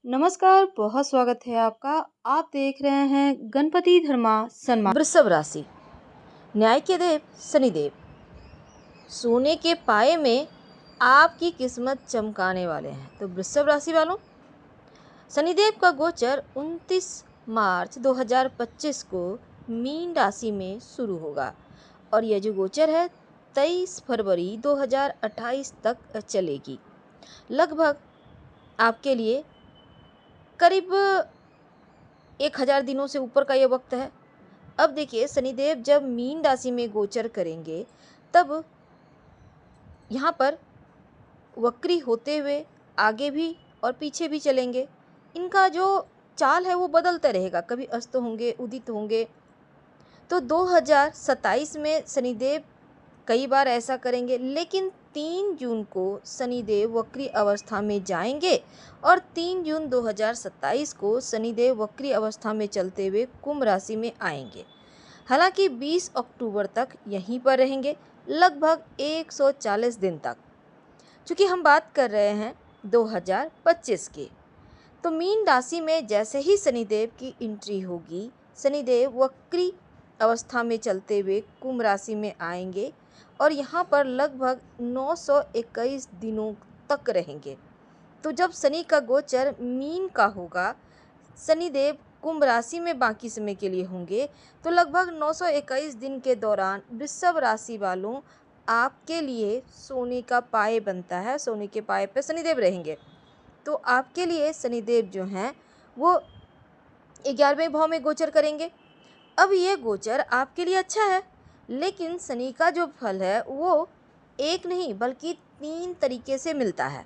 नमस्कार, बहुत स्वागत है आपका। आप देख रहे हैं गणपति धर्मा सम्मान। वृषभ राशि, न्याय के देव शनिदेव, सोने के पाए में आपकी किस्मत चमकाने वाले हैं। तो वृषभ राशि वालों, शनिदेव का गोचर 29 मार्च 2025 को मीन राशि में शुरू होगा और यह जो गोचर है 23 फरवरी 2028 तक चलेगी। लगभग आपके लिए करीब 1000 दिनों से ऊपर का यह वक्त है। अब देखिए, शनिदेव जब मीन राशि में गोचर करेंगे तब यहाँ पर वक्री होते हुए आगे भी और पीछे भी चलेंगे। इनका जो चाल है वो बदलता रहेगा, कभी अस्त होंगे, उदित होंगे। तो 2027 में शनिदेव कई बार ऐसा करेंगे, लेकिन 3 जून को शनिदेव वक्री अवस्था में जाएंगे और 3 जून 2027 को शनिदेव वक्री अवस्था में चलते हुए कुंभ राशि में आएंगे। हालांकि 20 अक्टूबर तक यहीं पर रहेंगे, लगभग 140 दिन तक। चूँकि हम बात कर रहे हैं 2025 की, तो मीन राशि में जैसे ही शनिदेव की एंट्री होगी, शनिदेव वक्री अवस्था में चलते हुए कुंभ राशि में आएंगे और यहाँ पर लगभग 921 दिनों तक रहेंगे। तो जब शनि का गोचर मीन का होगा, शनिदेव कुंभ राशि में बाकी समय के लिए होंगे, तो लगभग 921 दिन के दौरान वृषभ राशि वालों आपके लिए सोने का पाए बनता है। सोने के पाए पे शनिदेव रहेंगे, तो आपके लिए शनिदेव जो हैं वो 11वें भाव में गोचर करेंगे। अब ये गोचर आपके लिए अच्छा है, लेकिन शनि का जो फल है वो एक नहीं बल्कि 3 तरीके से मिलता है।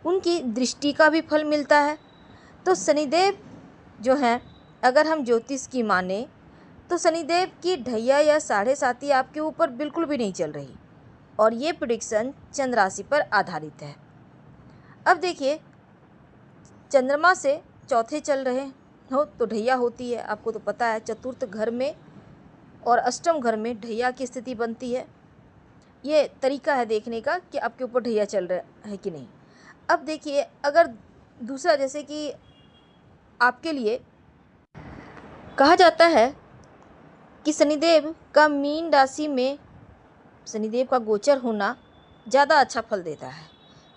उनकी दृष्टि का भी फल मिलता है। तो शनिदेव जो हैं, अगर हम ज्योतिष की माने तो शनिदेव की ढैया या साढ़े साती आपके ऊपर बिल्कुल भी नहीं चल रही और ये प्रेडिक्शन चंद्र राशि पर आधारित है। अब देखिए, चंद्रमा से चौथे चल रहे हो तो ढैया होती है, आपको तो पता है। चतुर्थ घर में और अष्टम घर में ढैया की स्थिति बनती है। ये तरीका है देखने का कि आपके ऊपर ढैया चल रहा है कि नहीं। अब देखिए, अगर दूसरा, जैसे कि आपके लिए कहा जाता है कि शनिदेव का मीन राशि में शनिदेव का गोचर होना ज़्यादा अच्छा फल देता है,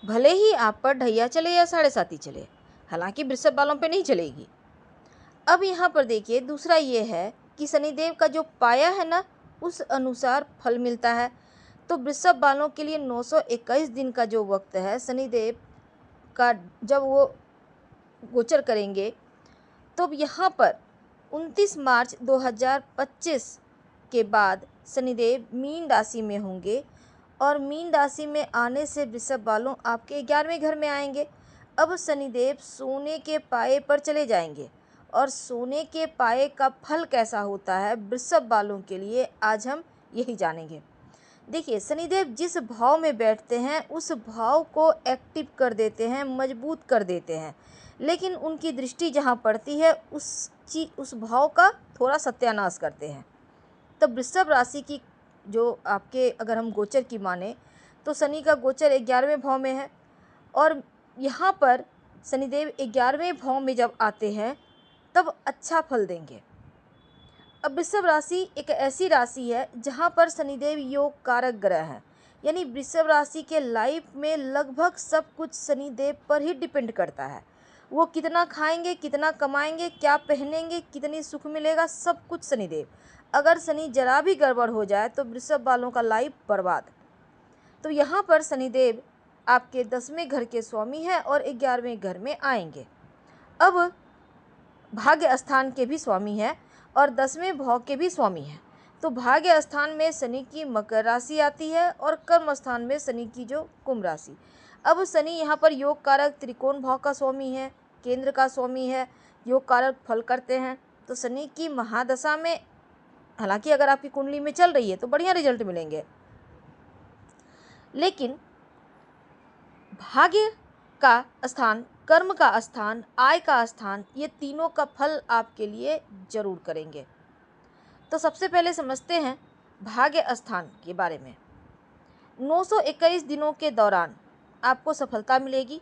भले ही आप पर ढैया चले या साढ़े साती चले। हालांकि वृषभ वालों पे नहीं चलेगी। अब यहाँ पर देखिए, दूसरा ये है कि शनिदेव का जो पाया है ना, उस अनुसार फल मिलता है। तो वृषभ वालों के लिए 921 दिन का जो वक्त है शनिदेव का, जब वो गोचर करेंगे, तो यहाँ पर 29 मार्च 2025 के बाद शनिदेव मीन राशि में होंगे और मीन राशि में आने से वृषभ वालों आपके 11वें घर में आएंगे। अब शनिदेव सोने के पाए पर चले जाएंगे और सोने के पाए का फल कैसा होता है वृषभ वालों के लिए, आज हम यही जानेंगे। देखिए, शनिदेव जिस भाव में बैठते हैं उस भाव को एक्टिव कर देते हैं, मजबूत कर देते हैं, लेकिन उनकी दृष्टि जहाँ पड़ती है उस भाव का थोड़ा सत्यानाश करते हैं। तब वृषभ राशि की जो आपके, अगर हम गोचर की माने तो शनि का गोचर 11वें भाव में है और यहाँ पर शनिदेव 11वें भाव में जब आते हैं तब अच्छा फल देंगे। अब वृषभ राशि एक ऐसी राशि है जहाँ पर शनिदेव योग कारक ग्रह हैं, यानी वृषभ राशि के लाइफ में लगभग सब कुछ शनिदेव पर ही डिपेंड करता है। वो कितना खाएंगे, कितना कमाएंगे, क्या पहनेंगे, कितनी सुख मिलेगा, सब कुछ शनिदेव। अगर शनि जरा भी गड़बड़ हो जाए तो वृषभ वालों का लाइफ बर्बाद। तो यहाँ पर शनिदेव आपके 10वें घर के स्वामी हैं और 11वें घर में आएंगे। अब भाग्य स्थान के भी स्वामी हैं और 10वें भाव के भी स्वामी हैं। तो भाग्य स्थान में शनि की मकर राशि आती है और कर्म स्थान में शनि की जो कुंभ राशि। अब शनि यहाँ पर योग कारक त्रिकोण भाव का स्वामी है, केंद्र का स्वामी है, योग कारक फल करते हैं। तो शनि की महादशा में, हालांकि अगर आपकी कुंडली में चल रही है तो बढ़िया रिजल्ट मिलेंगे, लेकिन भाग्य का स्थान, कर्म का स्थान, आय का स्थान, ये तीनों का फल आपके लिए जरूर करेंगे। तो सबसे पहले समझते हैं भाग्य स्थान के बारे में। 921 दिनों के दौरान आपको सफलता मिलेगी।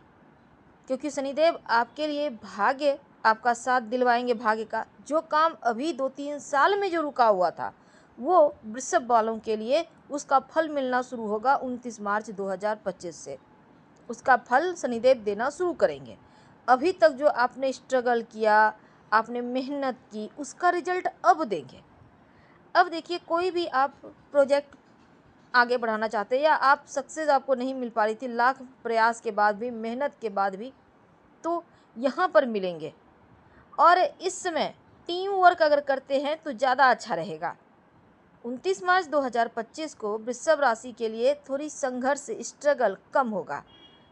क्योंकि शनिदेव आपके लिए भाग्य आपका साथ दिलवाएंगे। भाग्य का जो काम अभी 2-3 साल में जो रुका हुआ था, वो वृषभ वालों के लिए उसका फल मिलना शुरू होगा 29 मार्च 2025 से। उसका फल शनिदेव देना शुरू करेंगे। अभी तक जो आपने स्ट्रगल किया, आपने मेहनत की, उसका रिजल्ट अब देंगे। अब देखिए, कोई भी आप प्रोजेक्ट आगे बढ़ाना चाहते हैं या आप सक्सेस आपको नहीं मिल पा रही थी, लाख प्रयास के बाद भी, मेहनत के बाद भी, तो यहाँ पर मिलेंगे। और इस समय टीम वर्क अगर करते हैं तो ज़्यादा अच्छा रहेगा। 29 मार्च 2025 को वृषभ राशि के लिए थोड़ी संघर्ष, स्ट्रगल कम होगा।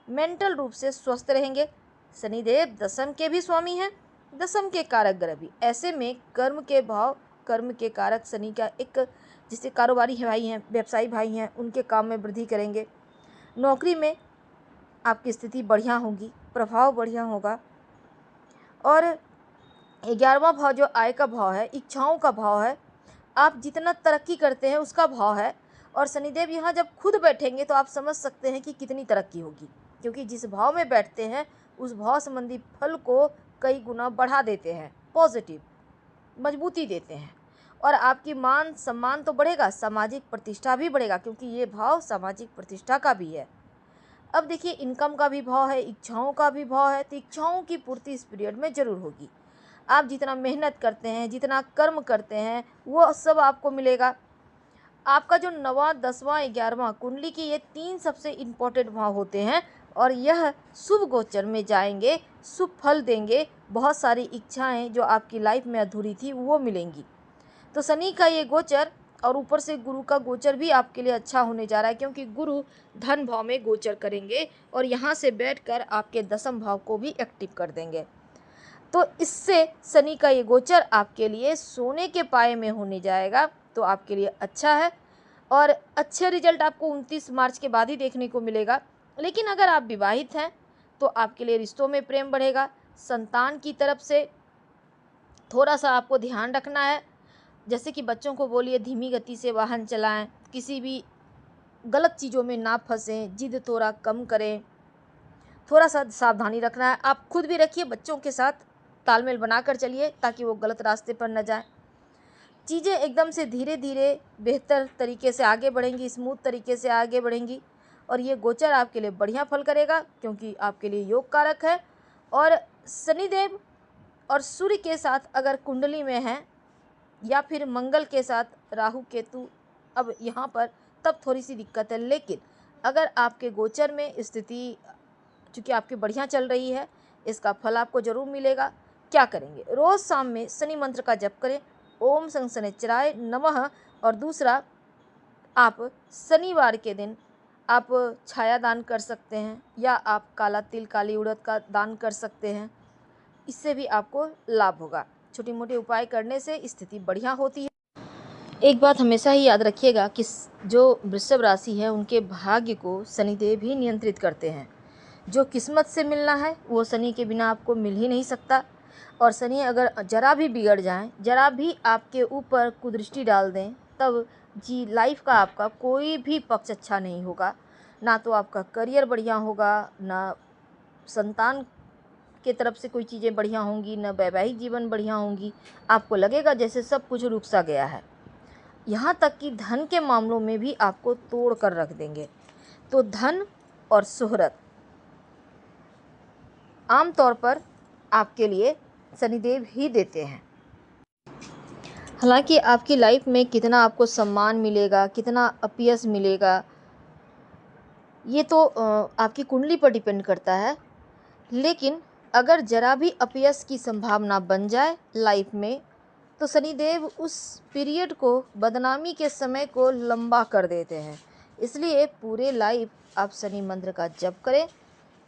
मेंटल रूप से स्वस्थ रहेंगे। शनिदेव दशम के भी स्वामी हैं, दशम के कारक ग्रह भी। ऐसे में कर्म के भाव, कर्म के कारक शनि का एक, जिसे कारोबारी भाई हैं, व्यवसायी भाई हैं, उनके काम में वृद्धि करेंगे। नौकरी में आपकी स्थिति बढ़िया होगी, प्रभाव बढ़िया होगा। और 11वां भाव जो आय का भाव है, इच्छाओं का भाव है, आप जितना तरक्की करते हैं उसका भाव है। और शनिदेव यहाँ जब खुद बैठेंगे तो आप समझ सकते हैं कि कितनी तरक्की होगी, क्योंकि जिस भाव में बैठते हैं उस भाव संबंधी फल को कई गुना बढ़ा देते हैं, पॉजिटिव मजबूती देते हैं। और आपकी मान सम्मान तो बढ़ेगा, सामाजिक प्रतिष्ठा भी बढ़ेगा, क्योंकि ये भाव सामाजिक प्रतिष्ठा का भी है। अब देखिए, इनकम का भी भाव है, इच्छाओं का भी भाव है, तो इच्छाओं की पूर्ति इस पीरियड में जरूर होगी। आप जितना मेहनत करते हैं, जितना कर्म करते हैं, वो सब आपको मिलेगा। आपका जो 9वां, 10वां, 11वां कुंडली की, ये 3 सबसे इम्पोर्टेंट भाव होते हैं और यह शुभ गोचर में जाएंगे, शुभ फल देंगे। बहुत सारी इच्छाएं जो आपकी लाइफ में अधूरी थी वो मिलेंगी। तो शनि का ये गोचर और ऊपर से गुरु का गोचर भी आपके लिए अच्छा होने जा रहा है, क्योंकि गुरु धन भाव में गोचर करेंगे और यहाँ से बैठकर आपके दशम भाव को भी एक्टिव कर देंगे। तो इससे शनि का ये गोचर आपके लिए सोने के पाए में होने जाएगा, तो आपके लिए अच्छा है। और अच्छे रिजल्ट आपको 29 मार्च के बाद ही देखने को मिलेगा। लेकिन अगर आप विवाहित हैं तो आपके लिए रिश्तों में प्रेम बढ़ेगा। संतान की तरफ से थोड़ा सा आपको ध्यान रखना है, जैसे कि बच्चों को बोलिए धीमी गति से वाहन चलाएं, किसी भी गलत चीज़ों में ना फंसें, जिद थोड़ा कम करें, थोड़ा सा सावधानी रखना है। आप खुद भी रखिए, बच्चों के साथ तालमेल बनाकर चलिए ताकि वो गलत रास्ते पर न जाए। चीज़ें एकदम से धीरे धीरे बेहतर तरीके से आगे बढ़ेंगी, स्मूथ तरीके से आगे बढ़ेंगी। और ये गोचर आपके लिए बढ़िया फल करेगा, क्योंकि आपके लिए योग कारक है। और शनिदेव और सूर्य के साथ अगर कुंडली में हैं, या फिर मंगल के साथ राहु केतु, अब यहाँ पर तब थोड़ी सी दिक्कत है। लेकिन अगर आपके गोचर में स्थिति चूँकि आपकी बढ़िया चल रही है, इसका फल आपको जरूर मिलेगा। क्या करेंगे? रोज़ शाम में शनि मंत्र का जप करें, ओम शं शनिश्चराय नमः। और दूसरा, आप शनिवार के दिन आप छाया दान कर सकते हैं, या आप काला तिल, काली उड़द का दान कर सकते हैं। इससे भी आपको लाभ होगा। छोटे मोटे उपाय करने से स्थिति बढ़िया होती है। एक बात हमेशा ही याद रखिएगा कि जो वृषभ राशि है उनके भाग्य को शनिदेव ही नियंत्रित करते हैं। जो किस्मत से मिलना है वो शनि के बिना आपको मिल ही नहीं सकता। और शनि अगर जरा भी बिगड़ जाएं, जरा भी आपके ऊपर कुदृष्टि डाल दें, तब जी लाइफ का आपका कोई भी पक्ष अच्छा नहीं होगा। ना तो आपका करियर बढ़िया होगा, ना संतान के तरफ से कोई चीज़ें बढ़िया होंगी, ना वैवाहिक जीवन बढ़िया होंगी। आपको लगेगा जैसे सब कुछ रुक सा गया है। यहाँ तक कि धन के मामलों में भी आपको तोड़ कर रख देंगे। तो धन और शोहरत आमतौर पर आपके लिए शनिदेव ही देते हैं। हालांकि आपकी लाइफ में कितना आपको सम्मान मिलेगा, कितना अपयश मिलेगा, ये तो आपकी कुंडली पर डिपेंड करता है। लेकिन अगर जरा भी अपयश की संभावना बन जाए लाइफ में, तो शनिदेव उस पीरियड को, बदनामी के समय को लंबा कर देते हैं। इसलिए पूरे लाइफ आप शनि मंत्र का जप करें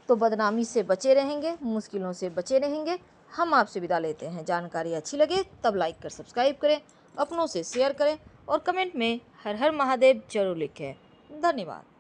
तो बदनामी से बचे रहेंगे, मुश्किलों से बचे रहेंगे। हम आपसे विदा लेते हैं। जानकारी अच्छी लगे तब लाइक कर सब्सक्राइब करें, अपनों से शेयर करें और कमेंट में हर हर महादेव जरूर लिखें। धन्यवाद।